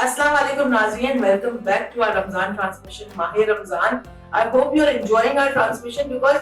Assalamu alaikum Nazreen, welcome back to our Ramzan transmission, Mahe Ramzan. I hope you are enjoying our transmission because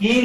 3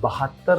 72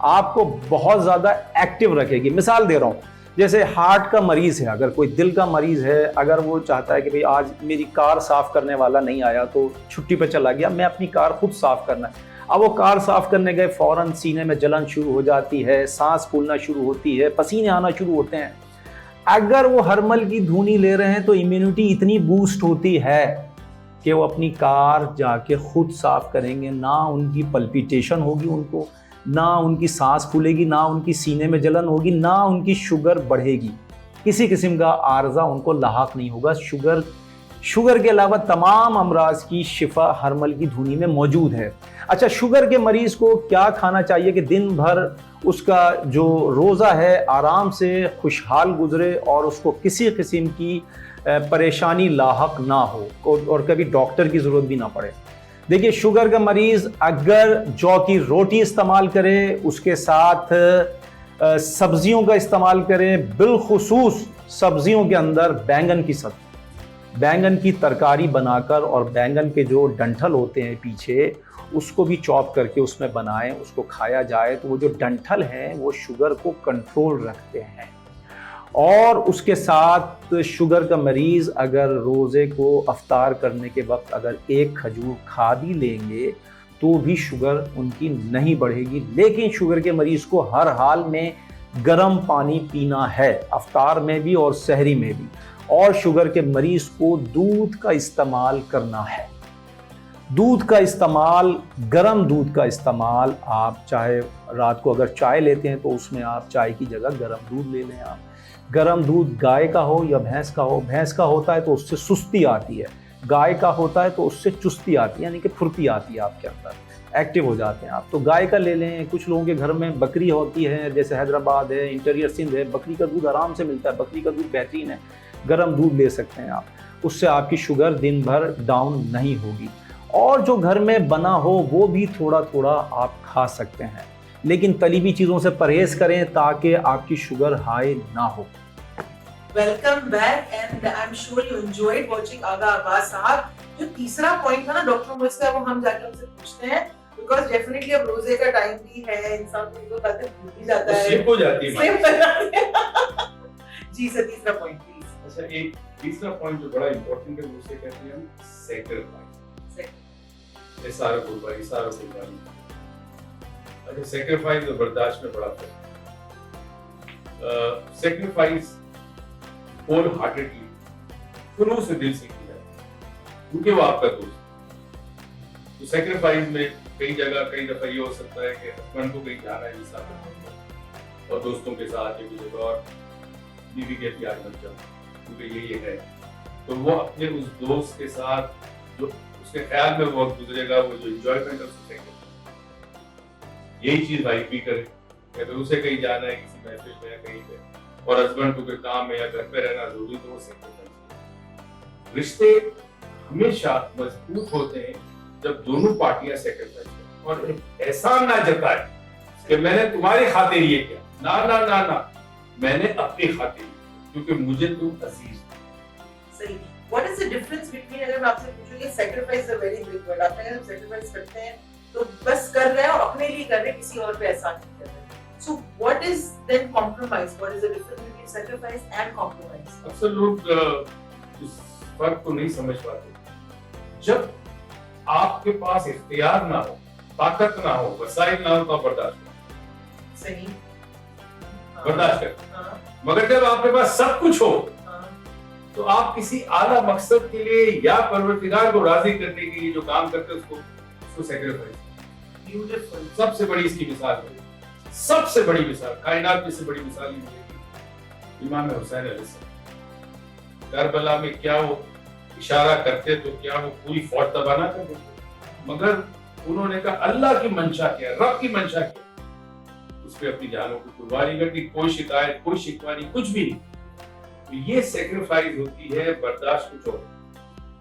آپ کو بہت زیادہ active رکھے گی. مثال دے رہا ہوں, جیسے ہارٹ کا مریض ہے, اگر کوئی دل کا مریض ہے, اگر وہ چاہتا ہے کہ بھئی آج میری کار صاف کرنے والا نہیں آیا تو چھٹی پہ چلا گیا, میں اپنی کار خود صاف کرنا ہے. اب وہ کار صاف کرنے گئے, فوراً سینے میں جلن شروع ہو جاتی ہے, سانس پھولنا شروع ہوتی ہے, پسینے آنا شروع ہوتے ہیں. اگر وہ ہرمل کی دھونی لے رہے ہیں تو امیونٹی اتنی بوسٹ ہوتی ہے کہ وہ اپنی کار جا کے خود صاف کریں گے. نہ ان کی پلپیٹیشن ہوگی, ان کو نہ ان کی سانس پھولے گی, نہ ان کی سینے میں جلن ہوگی, نہ ان کی شوگر بڑھے گی. کسی قسم کا عارضہ ان کو لاحق نہیں ہوگا. شوگر کے علاوہ تمام امراض کی شفا ہرمل کی دھونی میں موجود ہے. اچھا, شوگر کے مریض کو کیا کھانا چاہیے کہ دن بھر اس کا جو روزہ ہے آرام سے خوشحال گزرے اور اس کو کسی قسم کی پریشانی لاحق نہ ہو اور کبھی ڈاکٹر کی ضرورت بھی نہ پڑے. دیکھیے, شوگر کا مریض اگر جو کی روٹی استعمال کرے, اس کے ساتھ سبزیوں کا استعمال کرے, بالخصوص سبزیوں کے اندر بینگن کی سبزی, بینگن کی ترکاری بنا کر, اور بینگن کے جو ڈنٹھل ہوتے ہیں پیچھے, اس کو بھی چاپ کر کے اس میں بنائیں, اس کو کھایا جائے تو وہ جو ڈنٹھل ہیں وہ شوگر کو کنٹرول رکھتے ہیں. اور اس کے ساتھ شوگر کا مریض اگر روزے کو افطار کرنے کے وقت اگر ایک کھجور کھا بھی لیں گے تو بھی شوگر ان کی نہیں بڑھے گی. لیکن شوگر کے مریض کو ہر حال میں گرم پانی پینا ہے, افطار میں بھی اور سحری میں بھی. اور شوگر کے مریض کو دودھ کا استعمال کرنا ہے. دودھ کا استعمال, گرم دودھ کا استعمال, آپ چاہے رات کو اگر چائے لیتے ہیں تو اس میں آپ چائے کی جگہ گرم دودھ لے لیں. آپ گرم دودھ گائے کا ہو یا بھینس کا ہو. بھینس کا ہوتا ہے تو اس سے سستی آتی ہے, گائے کا ہوتا ہے تو اس سے چستی آتی ہے, یعنی کہ پھرتی آتی ہے آپ کے اندر, ایکٹیو ہو جاتے ہیں آپ. تو گائے کا لے لیں. کچھ لوگوں کے گھر میں بکری ہوتی ہے, جیسے حیدرآباد ہے, انٹیریئر سندھ ہے, بکری کا دودھ آرام سے ملتا ہے, بکری کا دودھ بہترین ہے, گرم دودھ لے سکتے ہیں آپ. اس سے آپ کی شوگر دن بھر ڈاؤن نہیں ہوگی. اور جو گھر میں بنا ہو وہ بھی تھوڑا تھوڑا آپ کھا سکتے ہیں, لیکن تلی ہوئی چیزوں سے پرہیز کریں تاکہ آپ کی شوگر ہائی نہ ہو. Welcome back and I am sure you enjoyed watching Agha Abbas صاحب. جو تیسرا پوائنٹ تھا نا ڈاکٹر موئز کا, وہ ہم جا کے ان سے پوچھتے ہیں, بیکاز ڈیفینیٹلی اب روزے کا ٹائم بھی ہے, انسان کو یہ باتیں بھول بھی جاتا ہے, سلپ ہو جاتی ہے. جی سر, تیسرا پوائنٹ پلیز. اچھا, ایک تیسرا پوائنٹ جو بڑا امپورٹنٹ ہے اسے کہتے ہیں ہم سیکریفائس. سارا قربانی, سارا قربانی. اچھا, سیکریفائس اور برداشت میں بڑا فرق. سیکریفائس ہول ہارٹیڈلی, خلوص سے دل سے کیا جائے کیونکہ وہ آپ کا دوست. تو سیکریفائس میں کئی جگہ کئی دفعہ یہ ہو سکتا ہے کہ ہسبینڈ کو کہیں جانا ہے ساتھ اور دوستوں کے ساتھ ایک جگہ, اور بیوی کہتی ہے آج مت جاؤ کیونکہ یہ ہے. تو وہ اپنے اس دوست کے ساتھ جو اس کے خیال میں وقت گزرے گا, وہ جو انجوائمنٹ ہے اس سے یہی چیز وائف بھی کرے کہ اگر اسے کہیں جانا ہے کسی محفل میں یا کہیں پہ, اور ہسبینڈ کو کوئی کام ہے یا گھر پہ رہنا ضروری, تو وہ سیکریفائس. رشتے ہمیشہ مضبوط ہوتے ہیں جب دونوں پارٹیاں سیکریفائس کریں اور احسان نہ جتائے کہ میں نے تمہاری خاطر یہ کیا. نہ نہ نہ نہ, میں نے اپنی خاطر کیا کیونکہ مجھے تم عزیز. صحیح. What is the difference between, اگر میں آپ سے پوچھوں کہ sacrifice is a very big word, آپ نے جب sacrifice کرتے ہیں تو بس کر رہے ہیں اور اپنے لیے کر رہے ہیں, کسی اور پہ احسان نہیں کر رہے. So what is then compromise? What is the difference between sacrifice and compromise? اکثر لوگ اس فرق کو نہیں سمجھ پاتے. جب آپ کے پاس اختیار نہ ہو, طاقت نہ ہو, وسائل نہ ہو تو آپ برداشت کریں. صحیح, برداشت کریں. مگر جب آپ کے پاس سب کچھ ہو تو آپ کسی اعلیٰ مقصد کے لیے یا پروردگار کو راضی کرنے کے لیے جو کام کرتے ہیں اس کو سیکریفائس. بیوٹیفل. سب سے بڑی اس کی مثال ہے, سب سے بڑی مثال, کائنات میں سے بڑی مثال یہ ہے امام حسین علیہ السلام. کربلا میں کیا وہ اشارہ کرتے تو کیا وہ پوری فوج تباہ نہ کر دیتے, مگر انہوں نے کہا اللہ کی منشا کیا, رب کی منشا کیا, اس پہ اپنی جانوں کی قربانی کر دی. کوئی شکایت, کوئی شکوہ نہیں, کچھ بھی نہیں. یہ سیکریفائس ہوتی ہے, برداشت کچھ اور.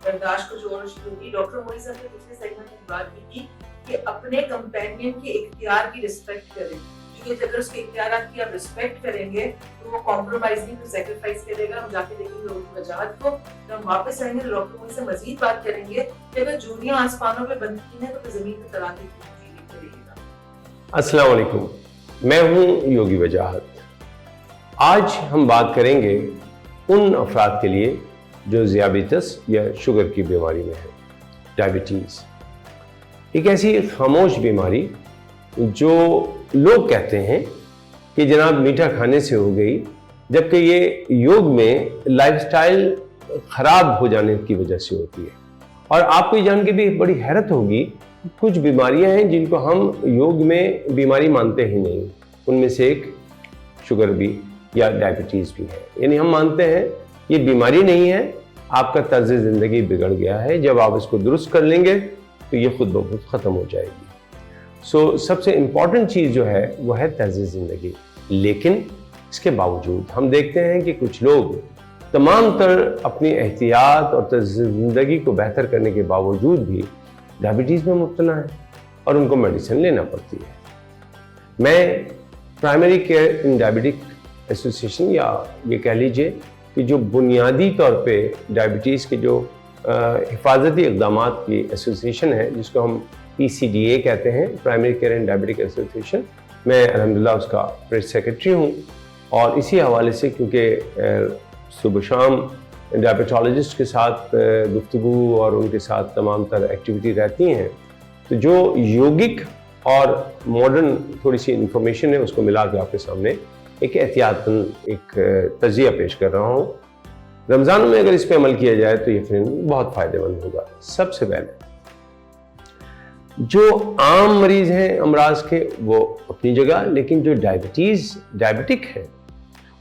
برداشت کچھ اور ہوگی. ڈاکٹر موئز صاحب نے پچھلے سیگمنٹ میں بات کی کہ اپنے کمپینین کے اختیار کی رسپیکٹ کریں, کیونکہ اگر اس کے اختیارات کی آپ رسپیکٹ کریں گے تو وہ کمپرومائز نہیں, تو سیکریفائس کرے گا. ہم جا کے دیکھیں گے اس وجہات کو, جب ہم واپس آئیں گے تو ڈاکٹر موئز سے مزید بات کریں گے کہ اگر جوڑیاں آسمانوں پہ بنتی ہیں تو زمین پہ تراکی کرے گا. السلام علیکم. میں ہوں یوگی وجاہت۔ آج ہم بات کریں گے ان افراد کے لیے جو ذیابیطس یا شوگر کی بیماری میں ہے، ڈائبٹیز۔ ایک ایسی خاموش بیماری جو لوگ کہتے ہیں کہ جناب میٹھا کھانے سے ہو گئی، جبکہ یہ یوگ میں لائف سٹائل خراب ہو جانے کی وجہ سے ہوتی ہے۔ اور آپ کو یہ جان کے بھی بڑی حیرت ہوگی، کچھ بیماریاں ہیں جن کو ہم یوگ میں بیماری مانتے ہی نہیں، ان میں سے ایک شوگر بھی یا ڈائبٹیز بھی ہے۔ یعنی ہم مانتے ہیں یہ بیماری نہیں ہے، آپ کا طرز زندگی بگڑ گیا ہے، جب آپ اس کو درست کر لیں گے تو یہ خود بخود ختم ہو جائے گی۔ سب سے امپورٹنٹ چیز جو ہے وہ ہے طرز زندگی۔ لیکن اس کے باوجود ہم دیکھتے ہیں کہ کچھ لوگ تمام تر اپنی احتیاط اور طرز زندگی کو بہتر کرنے کے باوجود بھی ڈائبٹیز میں مبتلا ہیں اور ان کو میڈیسن لینا پڑتی ہے۔ میں primary care in diabetic association, یا یہ کہہ لیجئے کہ جو بنیادی طور پہ ڈائبٹیز کے جو حفاظتی اقدامات کی ایسوسیشن ہے، جس کو ہم PCDA کہتے ہیں، primary care and diabetic association, میں الحمدللہ اس کا پریس سیکرٹری ہوں۔ اور اسی حوالے سے کیونکہ صبح شام ڈائبٹالوجسٹ کے ساتھ گفتگو اور ان کے ساتھ تمام تر ایکٹیویٹی رہتی ہیں، تو جو یوگک اور ماڈرن تھوڑی سی انفارمیشن ہے اس کو ملا کے آپ کے سامنے ایک احتیاطاً ایک تجزیہ پیش کر رہا ہوں۔ رمضان میں اگر اس پہ عمل کیا جائے تو یقیناً بہت فائدہ مند ہوگا۔ سب سے پہلے جو عام مریض ہیں امراض کے وہ اپنی جگہ، لیکن جو ڈائبٹک ہیں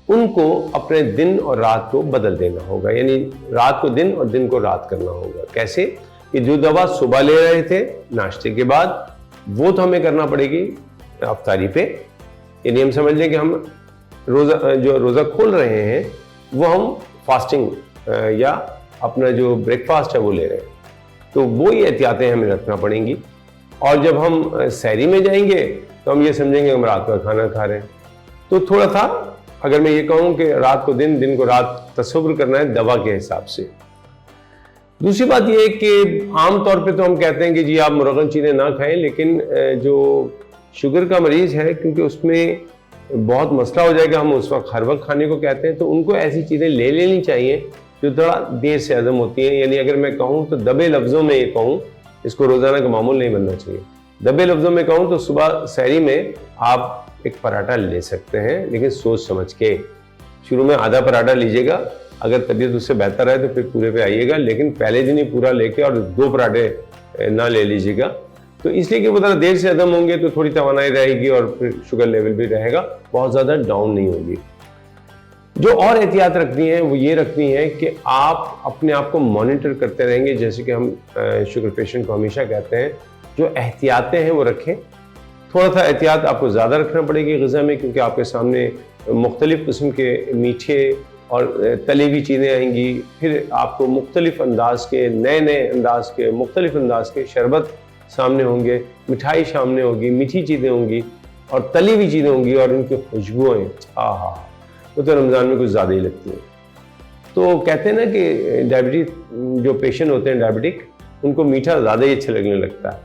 ان کو اپنے دن اور رات کو بدل دینا ہوگا، یعنی رات کو دن اور دن کو رات کرنا ہوگا۔ کیسے؟ کہ جو دوا صبح لے رہے تھے ناشتے کے بعد، وہ تو ہمیں کرنا پڑے گی افطاری پہ، یعنی ہم سمجھ لیں کہ ہم روزہ کھول رہے ہیں وہ ہم فاسٹنگ یا اپنا جو بریک فاسٹ ہے وہ لے رہے ہیں، تو وہی احتیاطیں ہمیں رکھنا پڑیں گی۔ اور جب ہم سحری میں جائیں گے تو ہم یہ سمجھیں گے ہم رات کا کھانا کھا رہے ہیں۔ تو تھوڑا تھا اگر میں یہ کہوں کہ رات کو دن، دن کو رات تصور کرنا ہے دوا کے حساب سے۔ دوسری بات یہ ہے کہ عام طور پہ تو ہم کہتے ہیں کہ جی آپ مرغن چیزیں نہ کھائیں، لیکن جو شوگر کا مریض ہے کیونکہ اس میں بہت مسئلہ ہو جائے گا، ہم اس وقت ہر وقت کھانے کو کہتے ہیں، تو ان کو ایسی چیزیں لے لینی چاہیے جو تھوڑا دیر سے ہضم ہوتی ہیں۔ یعنی اگر میں کہوں تو دبے لفظوں میں یہ کہوں، اس کو روزانہ کا معمول نہیں بننا چاہیے، دبے لفظوں میں کہوں تو صبح سحری میں آپ ایک پراٹھا لے سکتے ہیں، لیکن سوچ سمجھ کے۔ شروع میں آدھا پراٹھا لیجئے گا، اگر طبیعت اس سے بہتر ہے تو پھر پورے پہ آئیے گا، لیکن پہلے دن ہی پورا لے کے اور 2 پراٹھے نہ لے لیجئے گا، تو اس لیے کہ وہ ذرا دیر سے ہضم ہوں گے تو تھوڑی توانائی رہے گی اور پھر شوگر لیول بھی رہے گا، بہت زیادہ ڈاؤن نہیں ہوگی۔ جو اور احتیاط رکھنی ہے وہ یہ رکھنی ہے کہ آپ اپنے آپ کو مانیٹر کرتے رہیں گے، جیسے کہ ہم شوگر پیشنٹ کو ہمیشہ کہتے ہیں جو احتیاطیں ہیں وہ رکھیں۔ تھوڑا سا احتیاط آپ کو زیادہ رکھنا پڑے گی غذا میں، کیونکہ آپ کے سامنے مختلف قسم کے میٹھے اور تلی ہوئی چیزیں آئیں گی، پھر آپ کو مختلف انداز کے نئے انداز کے مختلف انداز کے شربت سامنے ہوں گے، مٹھائی سامنے ہوگی، میٹھی چیزیں ہوں گی اور تلی ہوئی چیزیں ہوں گی، اور ان کی خوشبوئیں وہ تو رمضان میں کچھ زیادہ ہی لگتی ہیں۔ تو کہتے ہیں نا کہ ڈائبٹیز جو پیشنٹ ہوتے ہیں ڈائبٹک، ان کو میٹھا زیادہ ہی اچھا لگنے لگتا ہے،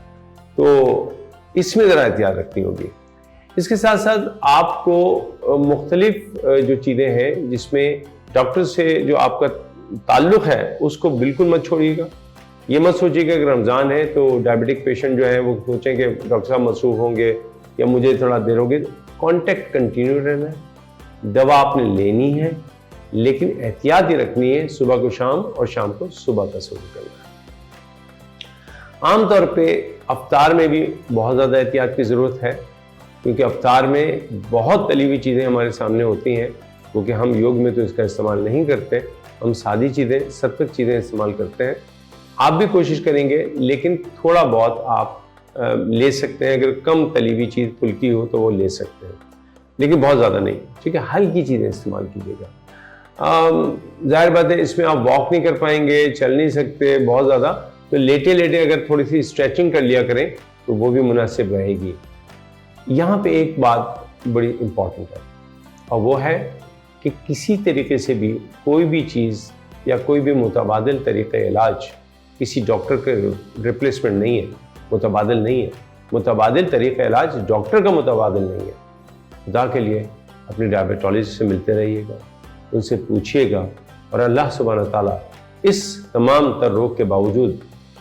تو اس میں ذرا احتیاط رکھنی ہوگی۔ اس کے ساتھ ساتھ آپ کو مختلف جو چیزیں ہیں جس میں ڈاکٹر سے جو آپ کا تعلق ہے اس کو بالکل مت چھوڑیے گا۔ یہ مت سوچیے کہ اگر رمضان ہے تو ڈائبٹک پیشنٹ جو ہیں وہ سوچیں کہ ڈاکٹر صاحب مصروف ہوں گے یا مجھے تھوڑا دیر ہوگی۔ کانٹیکٹ کنٹینیو رہنا ہے، دوا آپ نے لینی ہے، لیکن احتیاط یہ رکھنی ہے صبح کو شام اور شام کو صبح کا سحور کرنا ہے۔ عام طور پہ افطار میں بھی بہت زیادہ احتیاط کی ضرورت ہے، کیونکہ افطار میں بہت تلی ہوئی چیزیں ہمارے سامنے ہوتی ہیں، کیونکہ ہم یوگ میں تو اس کا استعمال نہیں کرتے، ہم سادی چیزیں ستوک چیزیں استعمال کرتے ہیں۔ آپ بھی کوشش کریں گے، لیکن تھوڑا بہت آپ لے سکتے ہیں، اگر کم تلی ہوئی چیز پھلکی ہو تو وہ لے سکتے ہیں، لیکن بہت زیادہ نہیں، ٹھیک ہے؟ ہلکی چیزیں استعمال کیجیے گا۔ ظاہر بات ہے اس میں آپ واک نہیں کر پائیں گے، چل نہیں سکتے بہت زیادہ، تو لیٹے لیٹے اگر تھوڑی سی اسٹریچنگ کر لیا کریں تو وہ بھی مناسب رہے گی۔ یہاں پہ ایک بات بڑی امپورٹنٹ ہے، اور وہ ہے کہ کسی طریقے سے بھی کوئی بھی چیز یا کوئی بھی متبادل طریقہ علاج کسی ڈاکٹر کے ریپلیسمنٹ نہیں ہے، متبادل نہیں ہے۔ متبادل طریقہ علاج ڈاکٹر کا متبادل نہیں ہے۔ خدا کے لیے اپنے ڈائبٹالوجسٹ سے ملتے رہیے گا، ان سے پوچھیے گا، اور اللہ سبحانہ تعالیٰ اس تمام تر روگ کے باوجود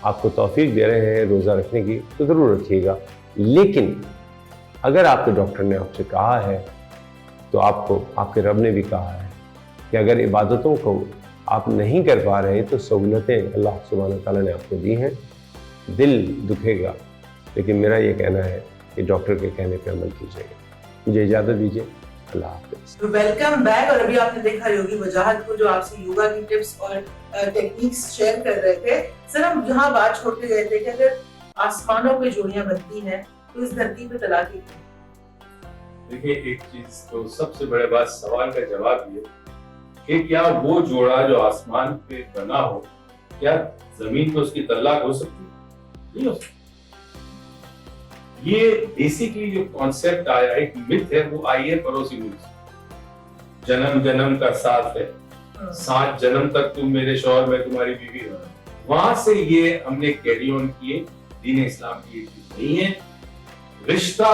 آپ کو توفیق دے رہے ہیں روزہ رکھنے کی، تو ضرور رکھیے گا۔ لیکن اگر آپ کے ڈاکٹر نے آپ سے کہا ہے تو آپ کو آپ کے رب نے بھی کہا ہے کہ اگر عبادتوں کو آپ نہیں کر پا رہے تو سہولتیں اللہ سبحانہ تعالیٰ نے آپ کو دی ہیں، دل دکھے گا، لیکن میرا یہ کہنا ہے کہ ڈاکٹر کے کہنے پہ عمل کیجیے گا۔ مجھے اجازت دیجیے، اللہ حافظ۔ Welcome back. اور ابھی آپ نے دیکھا یوگی وجاہت کو جو آپ سے یوگا کی ٹپس اور ٹیکنیکس شیئر کر رہے تھے۔ سر ہم جہاں بات چھوڑتے گئے تھے کہ اگر آسمانوں پہ جوڑیاں بنتی ہیں تو اس دھرتی پہ طلاق کیوں؟ دیکھیے ایک چیز تو سب سے بڑے بات سوال کا جواب یہ کہ کیا وہ جوڑا جو آسمان پہ بنا ہو، کیا زمین پہ اس کی طلاق ہو سکتی ہے؟ نہیں ہو سکتی۔ یہ بیسیکلی جو کانسیپٹ آیا ہے، ایک مت ہے، وہ آئی ہے پڑوسی ملک سے۔ جنم جنم کا ساتھ ہے، 7 جنم تک تم میرے شوہر میں تمہاری بیوی ہو، وہاں سے یہ ہم نے کیری آن کیے۔ دین اسلام کی یہ چیز نہیں ہے۔ رشتہ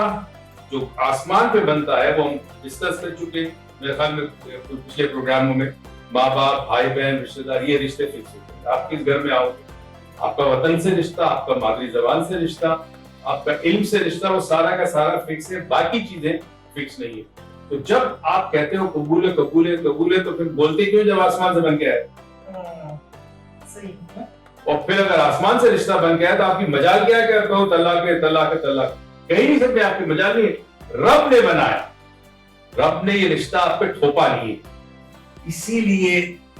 جو آسمان پہ بنتا ہے وہ ہم ڈسکس کر چکے میرے خیال میں پچھلے پروگراموں میں، ماں باپ، بھائی بہن، رشتے دار، یہ رشتے فکس ہوتے ہیں۔ آپ کس گھر میں آؤ گے، آپ کا وطن سے رشتہ، آپ کا مادری زبان سے رشتہ، آپ کا علم سے رشتہ، وہ سارا کا سارا فکس ہے، باقی چیزیں فکس نہیں ہے۔ تو جب آپ کہتے ہو قبول ہے قبول ہے قبول ہے، تو پھر بولتے کیوں جب آسمان سے بن کے آئے؟ صحیح ہے۔ اور پھر اگر آسمان سے رشتہ بن گیا تو آپ کی مجال کیا ہے کہ کہو طلاق ہے طلاق ہے طلاق؟ کہیں نہیں سکتے، آپ کی مجال نہیں ہے۔ رب نے بنایا، رب نے یہ رشتہ آپ پہ ٹھوپا نہیں ہے۔ اسی لیے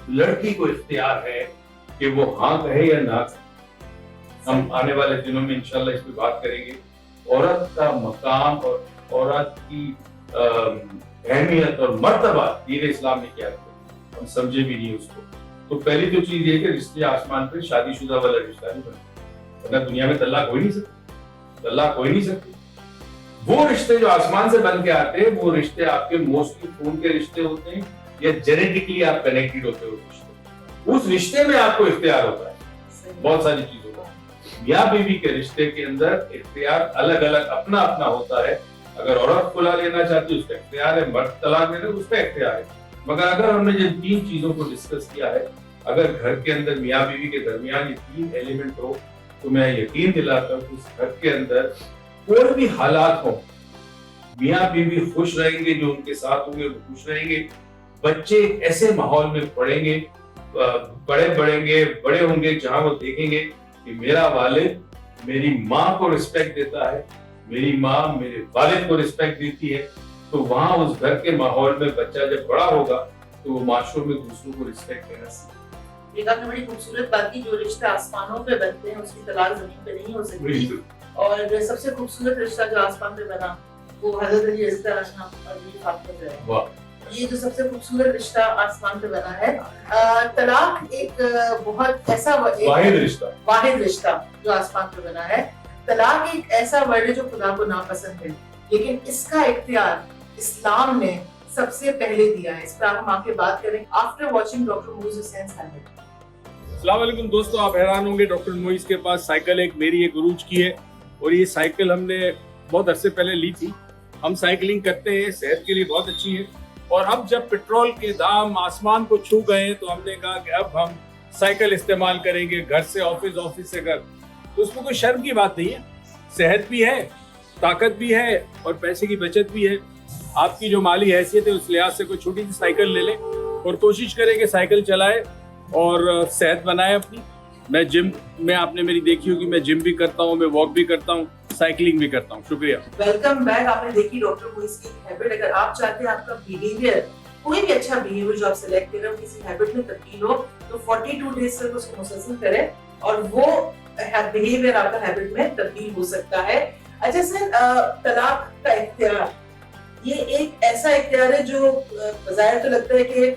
لڑکی کو اختیار ہے کہ وہ ہاں کہے یا نہ کہے۔ ہم آنے والے دنوں میں انشاءاللہ اس پہ بات کریں گے، عورت کا مقام اور عورت کی اہمیت اور مرتبہ دین اسلام نے کیا کیا، ہم سمجھے بھی نہیں اس کو۔ تو پہلی تو چیز یہ کہ رشتے آسمان پہ شادی شدہ والا رشتہ نہیں بنتا، ورنہ دنیا میں طلاق ہو ہی نہیں سکتی، طلاق ہو ہی نہیں سکتی۔ وہ رشتے جو آسمان سے بن کے آتے ہیں وہ رشتے آپ کے موسٹلی خون کے رشتے ہوتے ہیں یا جینیٹکلی آپ کنیکٹڈ ہوتے ہو رشتے، اس رشتے میں آپ کو اختیار ہوتا ہے بہت ساری چیزوں کا۔ میاں بیوی کے رشتے کے اندر اختیار الگ الگ اپنا اپنا ہوتا ہے۔ اگر عورت کھلا لینا چاہتی ہے اس کا اختیار ہے، مرد طلاق لینا اس کا اختیار ہے۔ مگر اگر ہم نے جن 3 چیزوں کو ڈسکس کیا ہے، اگر گھر کے اندر میاں بیوی کے درمیان یہ 3 ایلیمنٹ ہو تو میں یقین دلاتا ہوں کہ اس گھر کے اندر کوئی بھی حالات ہو، میاں بیوی خوش رہیں گے، جو ان کے ساتھ ہوں گے وہ خوش رہیں گے، بچے ایسے ماحول میں پڑھیں گے، بڑے ہوں گے جہاں وہ دیکھیں گے کہ میرا والد میری ماں کو رسپیکٹ دیتا ہے، میری ماں میرے والد کو رسپیکٹ دیتی ہے، تو وہاں اس گھر کے ماحول میں بچہ جب بڑا ہوگا تو وہ معاشروں میں دوسروں کو رسپیکٹ دینا سیکھے۔ ایک آپ نے بڑی خوبصورت بات کی، جو رشتہ آسمانوں پہ بنتے ہیں اس کی طلاق زمین پہ نہیں ہو سکتی، اور سب سے خوبصورت رشتہ جو آسمان پہ بنا وہ حضرت علی رضی اللہ عنہ اور بیوی فاطمہ سے ہے۔ یہ جو سب سے خوبصورت رشتہ آسمان پہ بنا ہے۔ طلاق ایک بہت ایسا واحد رشتہ جو آسمان پہ بنا ہے۔ طلاق ایک ایسا ورڈ ہے جو خدا کو ناپسند ہے، لیکن اس کا اختیار اسلام نے سب سے پہلے دیا ہے۔ اس پر ہم آ کے بات کریں آفٹر واچنگ ڈاکٹر موئز حسین's ہیبٹ۔ السلام علیکم دوستو، آپ حیران ہوں گے ڈاکٹر موئز کے پاس سائیکل میری ایک عروج کی ہے، اور یہ سائیکل ہم نے بہت عرصے پہلے لی تھی۔ ہم سائیکلنگ کرتے ہیں، صحت کے لیے بہت اچھی ہے، اور اب جب پیٹرول کے دام آسمان کو چھو گئے ہیں تو ہم نے کہا کہ اب ہم سائیکل استعمال کریں گے، گھر سے آفس، آفس سے گھر۔ تو اس میں کوئی شرم کی بات نہیں ہے، صحت بھی ہے، طاقت بھی ہے، اور پیسے کی بچت بھی ہے۔ آپ کی جو مالی حیثیت ہے اس لحاظ سے کوئی چھوٹی سی سائیکل لے لیں اور کوشش کریں کہ سائیکل چلائے اور صحت بنائے اپنی۔ میں جم میں آپ نے میری دیکھی ہوگی، میں جم بھی کرتا ہوں، میں واک بھی کرتا ہوں، سائیکلنگ بھی کرتا ہوں۔ شکریہ۔ Welcome back. آپ نے دیکھی ڈاکٹر موئز کی ہیبٹ۔ اگر آپ چاہتے ہیں آپ کا بیہیویئر، کوئی بھی اچھا بیہیویئر جو آپ سلیکٹ کر رہے ہو کسی ہیبٹ میں تبدیل ہو، تو 42 ڈیز تک اس کو مسلسل کریں اور وہ بیہیویئر آپ کا ہیبٹ میں تبدیل ہو سکتا ہے۔ اچھا سر، طلاق کا اختیار یہ ایک ایسا اختیار ہے جو بظاہر تو لگتا ہے کہ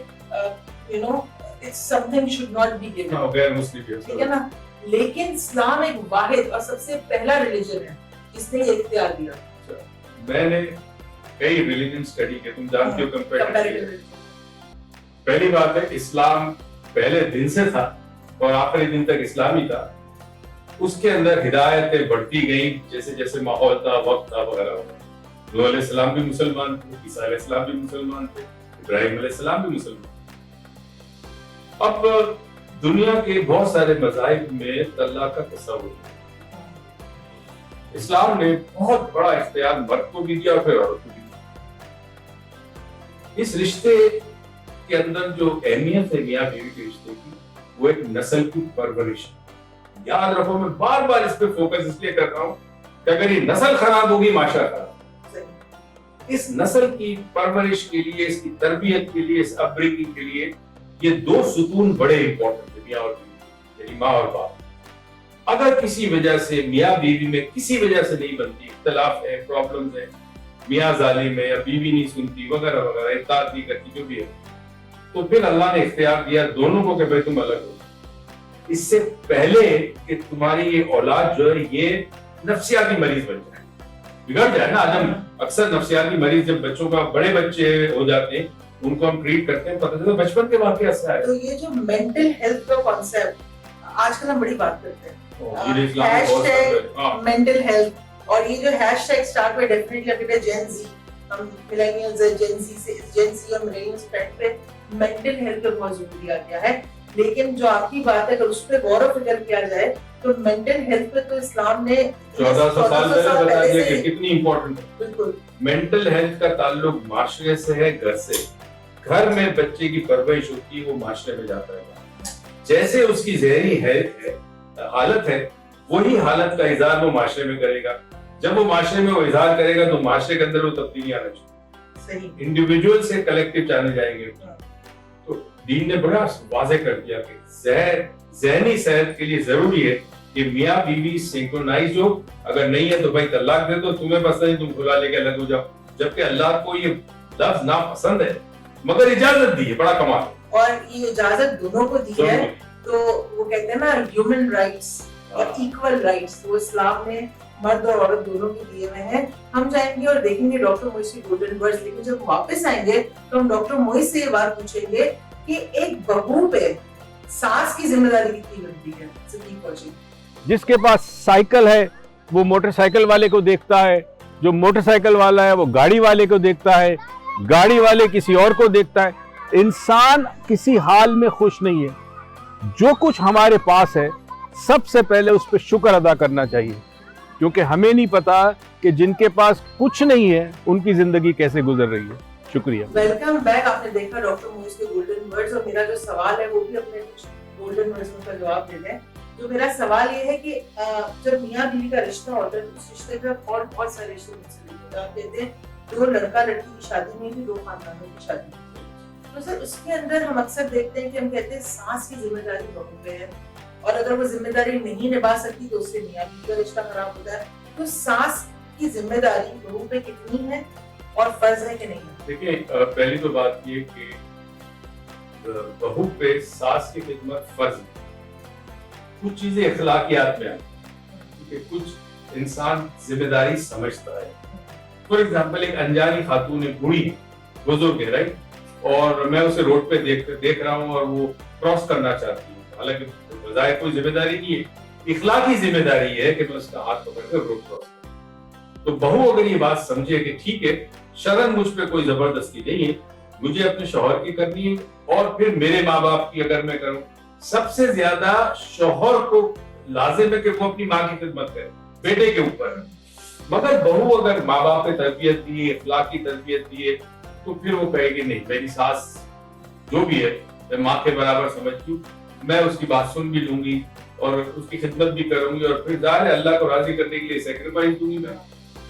it's something should not be given، غیر مسلم ٹھیک ہے نا، لیکن اسلام ایک واحد اور سب سے پہلا ریلیجن ہے جس نے یہ اختیار دیا۔ میں نے کئی ریلیجن اسٹڈی کیے، تم جانتی ہو کمپیریٹیو۔ پہلی بات ہے اسلام پہلے دن سے تھا اور آخری دن تک اسلامی تھا، اس کے اندر ہدایتیں بڑھتی گئیں جیسے جیسے ماحول تھا، وقت تھا وغیرہ وغیرہ۔ نوح علیہ السلام بھی مسلمان تھے, عیسیٰ علیہ السلام بھی مسلمان تھے, ابراہیم علیہ السلام بھی مسلمان تھے. اب دنیا کے بہت سارے مذاہب میں طلاق کا تصور ہے. اسلام نے بہت بڑا اختیار مرد کو بھی دیا اور پھر عورت کو بھی دیا. اس رشتے کے اندر جو اہمیت ہے میاں بیوی کے رشتے کی, وہ ایک نسل کی پرورش. یاد رکھو, میں بار بار اس پہ فوکس اس لیے کر رہا ہوں کہ اگر یہ نسل خراب ہوگی معاشرہ خراب. اس نسل کی پرورش کے لیے, اس کی تربیت کے لیے, اس اپبرنگنگ کے لیے یہ دو ستون بڑے امپورٹنٹ ہیں, میاں اور بیوی, یعنی ماں اور باپ. اگر کسی وجہ سے میاں بیوی میں کسی وجہ سے نہیں بنتی, اختلاف ہے, پرابلمز ہیں, میاں ظالم ہے یا بیوی نہیں سنتی وغیرہ وغیرہ, اطاعت نہیں کرتی, جو بھی ہے, تو پھر اللہ نے اختیار دیا دونوں کو کہ بھائی تم الگ ہو. اس سے پہلے کہ تمہاری یہ اولاد جو ہے یہ نفسیاتی مریض بن جائے, بگڑ جائے نا. آج ہم اکثر نفسیاتی مریض جب بچوں کا, بڑے بچے ہو جاتے ہیں, ان کو ہم ٹریٹ کرتے ہیں, پتہ چلتا ہے بچپن کے واقعہ سے آئے. تو یہ جو مینٹل ہیلتھ کا کانسیپٹ آج کل ہم بڑی بات کرتے ہیں, مینٹل ہیلتھ, اور یہ جو ہیش ٹیگ اسٹارٹ ہوئے ڈیفینیٹلی اپنے جین زی, ہم ملینیلز ہیں, جین زی اور ملینیلز فرینڈ پہ مینٹل ہیلتھ پہ بہت زور دیا گیا ہے. لیکن جو آپ کی بات ہے اگر اس پہ غور و فکر کیا جائے تو مینٹل ہیلتھ پہ تو اسلام نے 1400 سال پہلے بتا دیا کہ کتنی امپورٹنٹ ہے. بالکل, مینٹل ہیلتھ کا تعلق معاشرے سے ہے, گھر سے. گھر میں بچے کی پرورش ہوتی ہے, وہ معاشرے میں جاتا ہے. جیسے اس کی ذہنی حالت ہے, وہی حالت کا اظہار وہ معاشرے میں کرے گا. جب وہ معاشرے میں وہ اظہار کرے گا تو معاشرے کے اندر وہ تبدیلی آنا چاہیے. انڈیویجول سے کلیکٹیو جانے جائیں گے. تو دین نے بڑا واضح کر دیا کہ ذہنی صحت کے لیے ضروری ہے کہ میاں بیوی سنکرونائز ہو. اگر نہیں ہے تو بھائی طلاق دے دو, تمہیں پسند ہے تم کھلا لے کے الگ ہو جاؤ. جبکہ اللہ کو یہ لفظ ناپسند ہے مگر اجازت دی ہے, بڑا کمال. اور یہ اجازت دونوں کو دی ہے, تو وہ کہتے ہیں نا ہیومن رائٹس اور ایکول رائٹس, وہ اسلام نے مرد اور عورت دونوں کے دیے ہوئے ہیں. ہم جائیں گے اور دیکھیں گے ڈاکٹر موئز کی گولڈن ورڈز, لیکن جب واپس آئیں گے تو ہم ڈاکٹر موئز سے یہ بات پوچھیں گے کہ ایک بہو پہ ساس کی ذمہ داری کتنی بنتی ہے. صدیق فوجی, جس کے پاس سائیکل ہے وہ موٹر سائیکل والے کو دیکھتا ہے, جو موٹر سائیکل والا ہے وہ گاڑی والے کو دیکھتا ہے, گاڑی والے کسی اور کو دیکھتا ہے. انسان کسی حال میں خوش نہیں ہے. جو کچھ ہمارے پاس ہے سب سے پہلے اس پہ شکر ادا کرنا چاہیے, کیونکہ ہمیں نہیں پتا کہ جن کے پاس کچھ نہیں ہے ان کی زندگی کیسے گزر رہی ہے. شکریہ. Welcome back. آپ نے دیکھا ڈاکٹر موئز کے گولڈن ورڈز, اور میرا جو سوال ہے وہ بھی اپنے کچھ گولڈن ورڈز کا جواب دیتے ہیں. تو میرا سوال یہ ہے کہ جب میاں بیوی کا رشتہ ہوتا ہے اس رشتے پہ اور بہت سارے رشتے مختلف آپ کہتے ہیں, دو لڑکا لڑکی کی شادی نہیں تھی, دو خاندانوں کی شادی تھی. تو سر اس کے اندر ہم اکثر دیکھتے ہیں کہ ہم کہتے ہیں ساس کی ذمہ داری بہو پہ ہے, اور اگر وہ ذمہ داری نہیں نبھا سکتی تو اس سے میاں بیوی کا رشتہ خراب ہوتا ہے. تو ساس کی ذمہ داری بہو پہ کتنی ہے اور فرض ہے کہ نہیں ہے؟ دیکھیں, پہلی تو بات یہ کہ بہو پہ ساس کی خدمت فرض ہے. کچھ چیزیں اخلاقیات میں آتی ہیں, کچھ انسان ذمہ داری سمجھتا ہے. فار ایگزامپل, ایک انجانی خاتون ہے, بوڑھی بزرگ ہے, رائٹ, اور میں اسے روڈ پہ دیکھ رہا ہوں اور وہ کراس کرنا چاہتی ہوں, حالانکہ بظاہر کوئی ذمہ داری نہیں ہے, اخلاقی ذمہ داری ہے کہ میں اس کا ہاتھ پکڑ کر روڈ کراس کروں. تو بہو اگر یہ بات سمجھے کہ ٹھیک ہے شرعاً مجھ پہ کوئی زبردستی نہیں ہے, مجھے اپنے شوہر کی کرنی ہے, اور پھر میرے ماں باپ کی اگر میں کروں, سب سے زیادہ شوہر کو لازم ہے کہ وہ اپنی ماں کی خدمت کرے, بیٹے کے اوپر. مگر بہو اگر ماں باپ نے تربیت دی, اخلاقی تربیت دی ہے, تو پھر وہ کہے گی نہیں, میری ساس جو بھی ہے میں ماں کے برابر سمجھتی ہوں, میں اس کی بات سن بھی لوں گی اور اس کی خدمت بھی کروں گی, اور پھر ظاہر ہے اللہ کو راضی کرنے کے لیے سیکریفائس دوں گی میں.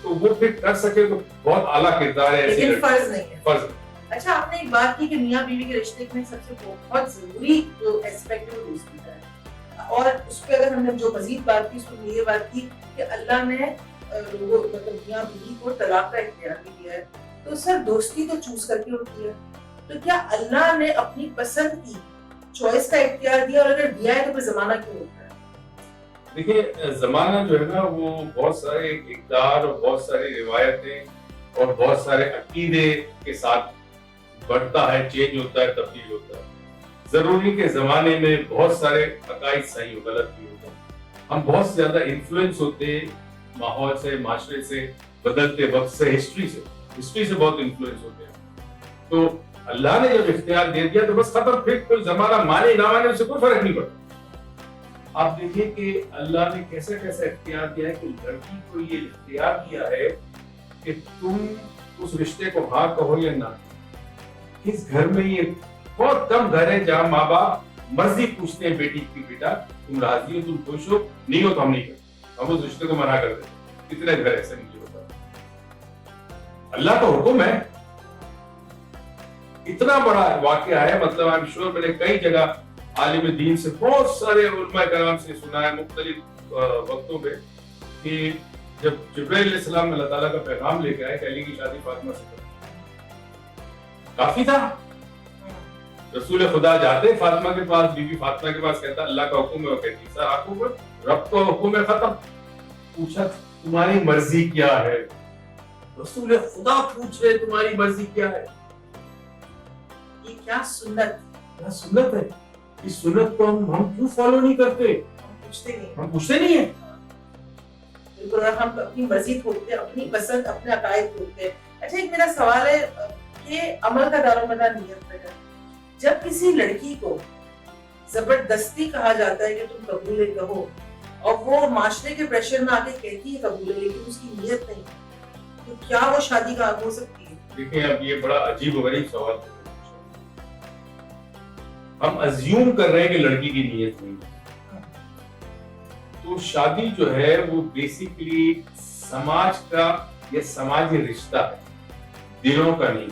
تو وہ پھر کر سکے تو بہت اعلیٰ کردار ہے, لیکن فرض نہیں ہے. فرض. اچھا, آپ نے ایک بات کی کہ میاں بیوی کے رشتے میں سب سے بہت ضروری جو ایسپیکٹ ہے وہ دوستی کا ہے, اور اس پہ اگر ہم نے جو مزید بات کی اس میں یہ بات کی کہ اللہ نے مطلب میاں بیوی کو طلاق کا اختیار بھی دیا ہے. تو سر دوستی تو چوز کر کے ہوتی ہے, تو کیا اللہ نے اپنی پسند کی چوائس کا اختیار دیا, اور اگر دیا ہے تو پھر زمانہ کیوں ہوتا ہے؟ دیکھیں, زمانہ جو ہے نا وہ بہت سارے اقدار اور بہت ساری روایتیں اور بہت سارے عقیدے کے ساتھ بڑھتا ہے, چینج ہوتا ہے, تبدیل ہوتا ہے. ضروری کے زمانے میں بہت سارے عقائد صحیح و غلط بھی ہوتے ہیں. ہم بہت زیادہ انفلوئنس ہوتے ہیں ماحول سے, معاشرے سے, بدلتے وقت سے ہسٹری سے بہت انفلوئنس ہوتے ہیں. تو اللہ نے جب اختیار دے دیا تو بس ختم, پھر کوئی زمانہ مانے نہ مانے اس سے کوئی فرق نہیں پڑتا. آپ دیکھیے کہ اللہ نے کیسا کیسا اختیار دیا ہے کہ لڑکی کو یہ اختیار دیا ہے کہ تم اس رشتے کو ہاں کہو یا نہ. اس گھر میں یہ بہت کم گھر ہے جہاں ماں باپ مرضی پوچھتے ہیں بیٹی کی, بیٹا تم راضی ہو, تم خوش ہو, نہیں ہو تو ہم نہیں کرتے, ہم اس رشتے کو منع کر دیتے. کتنے گھر ایسے نہیں ہوتا. اللہ کا حکم ہے. اتنا بڑا واقعہ ہے, مطلب آئی ایم شیور میں نے کئی جگہ عالم دین سے, بہت سارے علماء کرام سے سنا ہے مختلف وقتوں پہ کہ جب جبرائیل علیہ السلام اللہ تعالیٰ کا پیغام لے کے آئے کہ علی کی شادی فاطمہ سے کرو, کافی تھا. رسول خدا جاتے فاطمہ کے پاس, بی بی فاطمہ کے پاس, کہتا اللہ کا حکم ہے, وہ کہتی سر آنکھوں پر رب کا حکم ہے, ختم. پوچھا تمہاری مرضی کیا ہے؟ رسول خدا پوچھ رہے تمہاری مرضی کیا ہے؟ یہ کیا سنت, کیا سنت ہے. اس سنت کو ہم کیوں فالو نہیں کرتے؟ ہم پوچھتے نہیں ہیں. بالکل, ہم اپنی مرضی تھوپتے, اپنی پسند, اپنے عقائد تھوپتے. اچھا, ایک میرا سوال ہے کہ عمل کا دار و مدار نیت پر ہے. جب کسی لڑکی کو زبردستی کہا جاتا ہے کہ تم قبول کہو, اور وہ معاشرے کے پریشر میں آ کے کہتی ہے قبول ہے لیکن اس کی نیت نہیں, تو کیا وہ شادی کا حق ہو سکتی ہے؟ دیکھیں, اب یہ بڑا عجیب و غریب سوال ہے. ہم ازیوم کر رہے ہیں کہ لڑکی کی نیت نہیں. تو شادی جو ہے وہ بیسیکلی سماج کا یہ سماجی رشتہ ہے, دلوں کا نہیں.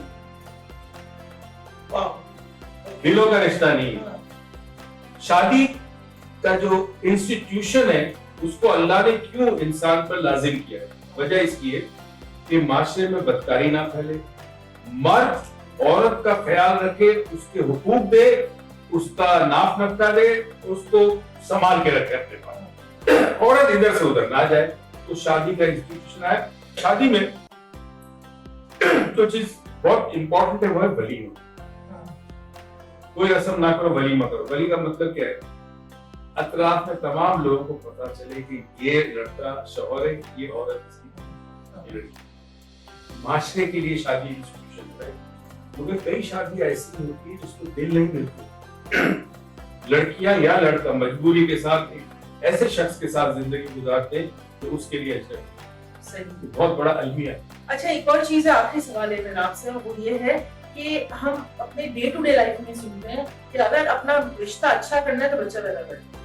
دلوں کا رشتہ نہیں. شادی کا جو انسٹیٹیوشن ہے اس کو اللہ نے کیوں انسان پر لازم کیا ہے؟ وجہ اس کی ہے کہ معاشرے میں بدکاری نہ پھیلے, مرد عورت کا خیال رکھے, اس کے حقوق دے, اس کا ناف نقطہ دے, اس کو سنبھال کے رکھے اپنے پاس, عورت ادھر سے ادھر نہ جائے. تو شادی کا انسٹیٹیوشن ہے. شادی میں جو چیز بہت امپورٹنٹ ہے وہ ہے ولیمہ. کوئی رسم نہ کرو, ولیمہ کرو. ولی کا مطلب کیا ہے؟ اطراف میں تمام لوگوں کو پتا چلے کہ یہ لڑکا شوہر ہے, یہ عورت اس کی لڑکی. معاشرے کے لیے شادی انسٹیٹیوشن ہے. مگر کئی شادی ایسی ہوتی ہے جس کو دل نہیں ملتی. لڑکیاں یا لڑکا مجبوری کے ساتھ ایسے شخص کے ساتھ زندگی گزارتے ہیں جو اس کے لیے اچھا, بہت بڑا المیہ ہے. اچھا, ایک اور چیز ہے, آخری سوال ہے میرا آپ سے, وہ یہ ہے کہ ہم اپنے ڈے ٹو ڈے لائف میں سنتے ہیں کہ اگر اپنا رشتہ اچھا کرنا ہے تو بچہ پیدا کرنا.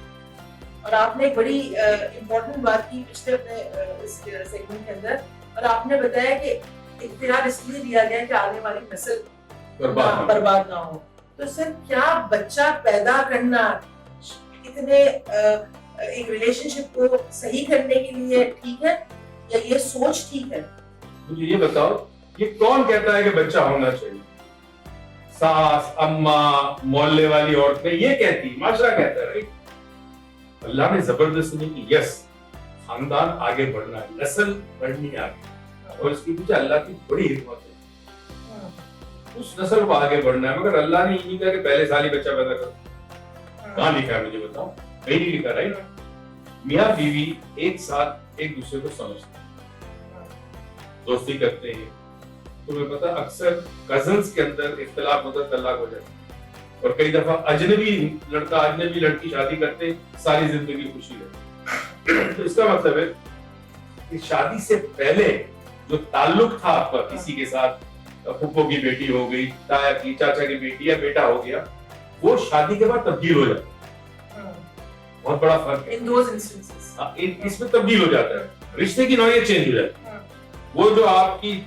اور آپ نے ایک بڑی امپورٹنٹ بات کی پچھلے اپنے اس سیگمنٹ کے اندر, اور آپ نے بتایا کہ اختیار اس لیے دیا گیا کہ آنے والی نسل برباد نہ ہو. تو سر, کیا بچہ پیدا کرنا اتنے ایک ریلیشن شپ کو صحیح کرنے کے لیے ٹھیک ہے, یا یہ سوچ ٹھیک ہے؟ مجھے یہ بتاؤ, یہ کون کہتا ہے کہ بچہ ہونا چاہیے؟ ساس, اماں, محلے والی عورتیں یہ کہتی, معاشرہ کہتا ہے. اللہ نے زبردستی نہیں کی. یس, خاندان آگے بڑھنا ہے, نسل بڑھنی ہے آگے, اور اس کے پیچھے اللہ کی بڑی حکمت ہے. اس نسل کو آگے بڑھنا ہے, مگر اللہ نے یہ نہیں کہا کہ پہلے سال ہی بچہ پیدا کرو. کہاں لکھا ہے مجھے بتاؤ؟ کہیں نہیں لکھا. رائٹ, میاں بیوی ایک ساتھ ایک دوسرے کو سمجھتے ہیں, دوستی کرتے ہیں. تمہیں پتا اکثر کزنز کے اندر اختلاف ہوتا ہے, طلاق ہو جاتا ہے, اور کئی دفعہ اجنبی لڑکا اجنبی لڑکی شادی کرتے ساری زندگی خوشی رہتی. تو اس کا مطلب ہے کہ شادی سے پہلے جو تعلق تھا آپ کا کسی کے ساتھ, پھپھو کی بیٹی ہو گئی, تایا کی, چاچا کی بیٹی یا بیٹا ہو گیا, وہ شادی کے بعد تبدیل ہو جاتا ہے. بہت بڑا فرق ہے اس میں, تبدیل ہو جاتا ہے, رشتے کی نوعیت چینج ہو جاتی ہے. وہ جو آپ کی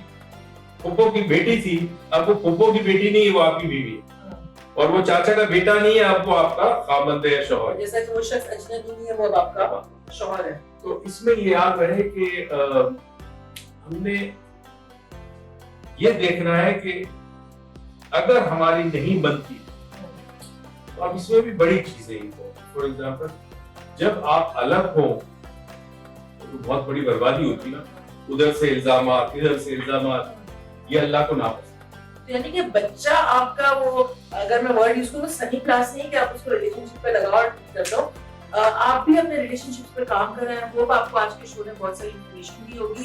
پھپھو کی بیٹی تھی, اب وہ پھپھو کی بیٹی نہیں ہے, وہ آپ کی بیوی ہے. اور وہ چاچا کا بیٹا نہیں ہے, اب وہ آپ کا خاوند ہے, شوہر. جیسا کہ وہ شخص اجنبی نہیں ہے, وہ اب آپ کا شوہر ہے. تو اس میں یہ یاد رہے کہ ہم نے یہ دیکھنا ہے کہ اگر ہماری نہیں بنتی تو اب اس میں بھی بڑی چیزیں ہیں. فار ایگزامپل, جب آپ الگ ہو تو بہت بڑی بربادی ہوتی نا, ادھر سے الزامات, ادھر سے الزامات, یہ اللہ کو ناپسند. یعنی کہ بچہ آپ کا وہ, اگر میں ورڈ یوز کروں تو سنی کلاس نہیں کہ آپ اس کو ریلیشن شپ پہ لگاؤ اور کر دو. آپ بھی اپنے ریلیشن شپ پہ کام کر رہے ہیں. وہ آپ کو آج کے شو میں بہت ساری انفارمیشن بھی ہوگی,